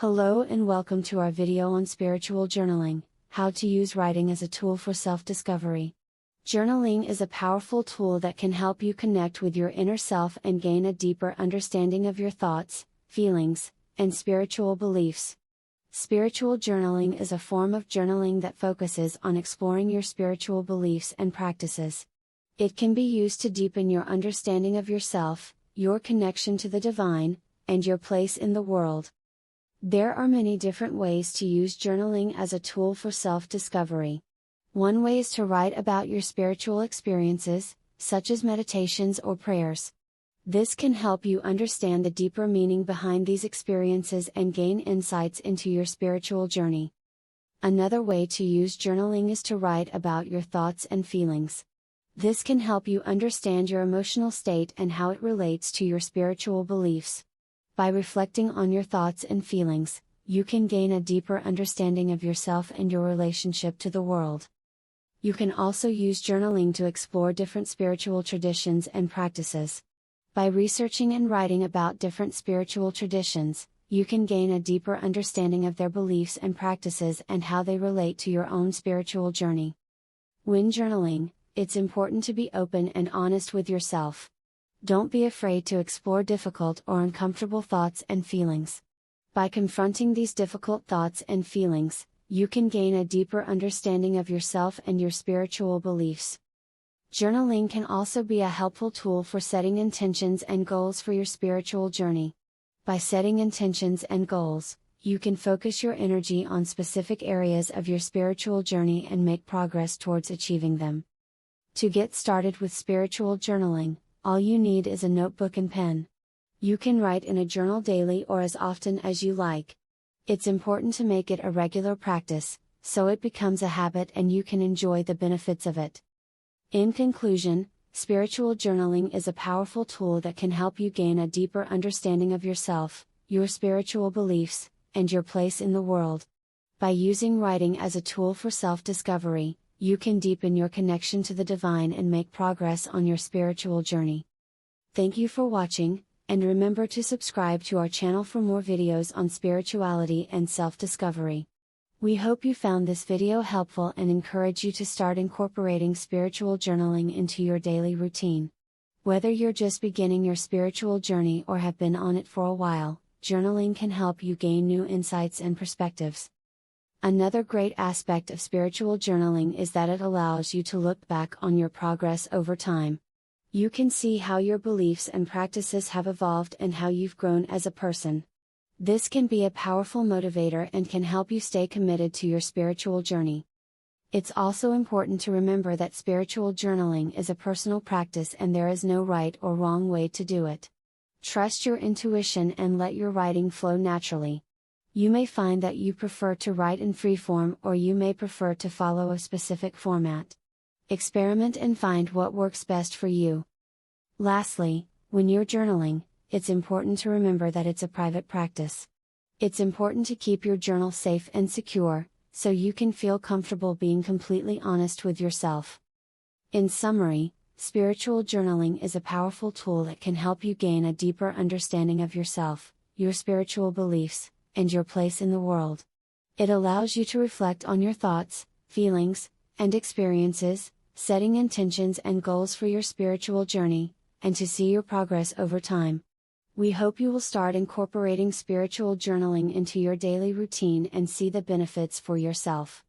Hello and welcome to our video on spiritual journaling, how to use writing as a tool for self-discovery. Journaling is a powerful tool that can help you connect with your inner self and gain a deeper understanding of your thoughts, feelings, and spiritual beliefs. Spiritual journaling is a form of journaling that focuses on exploring your spiritual beliefs and practices. It can be used to deepen your understanding of yourself, your connection to the divine, and your place in the world. There are many different ways to use journaling as a tool for self-discovery. One way is to write about your spiritual experiences, such as meditations or prayers. This can help you understand the deeper meaning behind these experiences and gain insights into your spiritual journey. Another way to use journaling is to write about your thoughts and feelings. This can help you understand your emotional state and how it relates to your spiritual beliefs. By reflecting on your thoughts and feelings, you can gain a deeper understanding of yourself and your relationship to the world. You can also use journaling to explore different spiritual traditions and practices. By researching and writing about different spiritual traditions, you can gain a deeper understanding of their beliefs and practices and how they relate to your own spiritual journey. When journaling, it's important to be open and honest with yourself. Don't be afraid to explore difficult or uncomfortable thoughts and feelings. By confronting these difficult thoughts and feelings, you can gain a deeper understanding of yourself and your spiritual beliefs. Journaling can also be a helpful tool for setting intentions and goals for your spiritual journey. By setting intentions and goals, you can focus your energy on specific areas of your spiritual journey and make progress towards achieving them. To get started with spiritual journaling, all you need is a notebook and pen. You can write in a journal daily or as often as you like. It's important to make it a regular practice, so it becomes a habit and you can enjoy the benefits of it. In conclusion, spiritual journaling is a powerful tool that can help you gain a deeper understanding of yourself, your spiritual beliefs, and your place in the world. By using writing as a tool for self-discovery, you can deepen your connection to the divine and make progress on your spiritual journey. Thank you for watching, and remember to subscribe to our channel for more videos on spirituality and self-discovery. We hope you found this video helpful and encourage you to start incorporating spiritual journaling into your daily routine. Whether you're just beginning your spiritual journey or have been on it for a while, journaling can help you gain new insights and perspectives. Another great aspect of spiritual journaling is that it allows you to look back on your progress over time. You can see how your beliefs and practices have evolved and how you've grown as a person. This can be a powerful motivator and can help you stay committed to your spiritual journey. It's also important to remember that spiritual journaling is a personal practice and there is no right or wrong way to do it. Trust your intuition and let your writing flow naturally. You may find that you prefer to write in freeform or you may prefer to follow a specific format. Experiment and find what works best for you. Lastly, when you're journaling, it's important to remember that it's a private practice. It's important to keep your journal safe and secure, so you can feel comfortable being completely honest with yourself. In summary, spiritual journaling is a powerful tool that can help you gain a deeper understanding of yourself, your spiritual beliefs, and your place in the world. It allows you to reflect on your thoughts, feelings, and experiences, setting intentions and goals for your spiritual journey, and to see your progress over time. We hope you will start incorporating spiritual journaling into your daily routine and see the benefits for yourself.